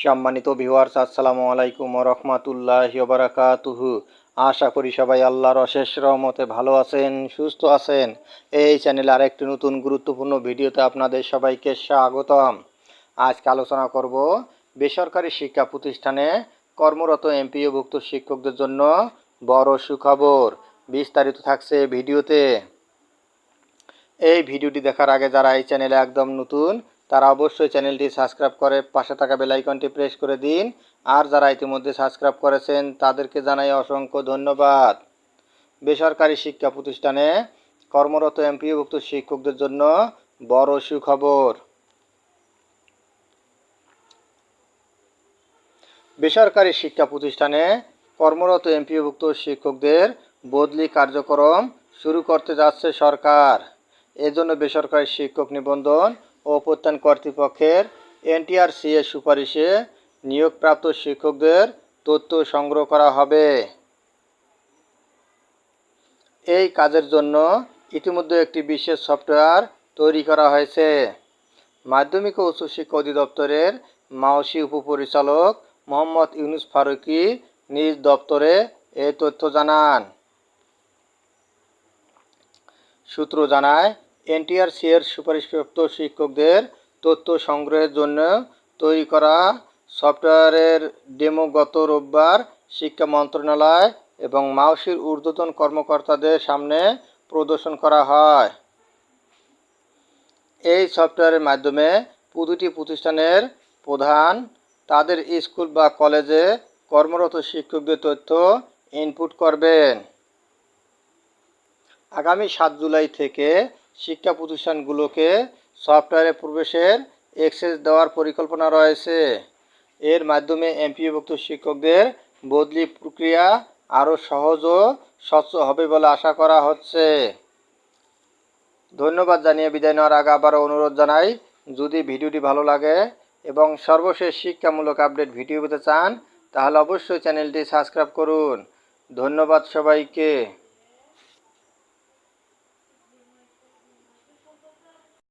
সম্মানিত ভিউয়ার্স, আসসালামু আলাইকুম ওয়া রাহমাতুল্লাহি ওয়া বারাকাতুহু। আশা করি সবাই আল্লাহর অশেষ রহমতে ভালো আছেন, সুস্থ আছেন। এই চ্যানেলে আরেকটি নতুন গুরুত্বপূর্ণ ভিডিওতে আপনাদের সবাইকে স্বাগতম। আজকে আলোচনা করব বেসরকারি শিক্ষা প্রতিষ্ঠানে কর্মরত এমপিওভুক্ত শিক্ষকদের জন্য বড় সুখবর। বিস্তারিত থাকছে ভিডিওতে। এই ভিডিওটি দেখার আগে যারা এই চ্যানেলে একদম নতুন তারা অবশ্যই চ্যানেলটি সাবস্ক্রাইব করে পাশে থাকা বেল আইকনটি প্রেস করে দিন। আর যারা ইতিমধ্যে সাবস্ক্রাইব করেছেন তাদেরকে জানাই অসংখ্য ধন্যবাদ। বেসরকারি শিক্ষা প্রতিষ্ঠানে কর্মরত এমপিওভুক্ত শিক্ষকদের জন্য বড় সুখবর। বেসরকারি শিক্ষা প্রতিষ্ঠানে কর্মরত এমপিওভুক্ত শিক্ষকদের বদলি কার্যক্রম শুরু করতে যাচ্ছে সরকার। এজন্য বেসরকারি শিক্ষক নিবন্ধন ও প্রত্যয়ন কর্তৃপক্ষের এনটিআরসি এর সুপারিশে নিয়োগপ্রাপ্ত শিক্ষকদের তথ্য সংগ্রহ করা হবে। এই কাজের জন্য ইতিমধ্যে একটি বিশেষ সফটওয়্যার তৈরি করা হয়েছে। মাধ্যমিক ও উচ্চশিক্ষা অধিদপ্তরের মাওসি উপপরিচালক মোহাম্মদ ইউনুস ফারুকী নিজ দপ্তরে এই তথ্য জানান। সূত্র জানায়, এনটিআরসি এর সুপারিশপ্রাপ্ত শিক্ষকদের তথ্য সংগ্রহের জন্য তৈরি করা সফটওয়্যারের ডেমো গত রোববার শিক্ষা মন্ত্রণালয় এবং মাওসির ঊর্ধ্বতন কর্মকর্তাদের সামনে প্রদর্শন করা হয়। এই সফটওয়্যারের মাধ্যমে প্রতিটি প্রতিষ্ঠানের প্রধান তাদের স্কুল বা কলেজে কর্মরত শিক্ষকদের তথ্য ইনপুট করবেন। আগামী 7 জুলাই থেকে শিক্ষা প্রতিষ্ঠানগুলোকে সফটওয়্যারে প্রবেশের অ্যাক্সেস দেওয়ার পরিকল্পনা রয়েছে। এর মাধ্যমে এমপিওভুক্ত শিক্ষকদের বদলি প্রক্রিয়া আরও সহজ ও স্বচ্ছ হবে বলে আশা করা হচ্ছে। ধন্যবাদ জানিয়ে বিদায় নেওয়ার আগে আবারও অনুরোধ জানাই, যদি ভিডিওটি ভালো লাগে এবং সর্বশেষ শিক্ষামূলক আপডেট ভিডিও পেতে চান তাহলে অবশ্যই চ্যানেলটি সাবস্ক্রাইব করুন। ধন্যবাদ সবাইকে।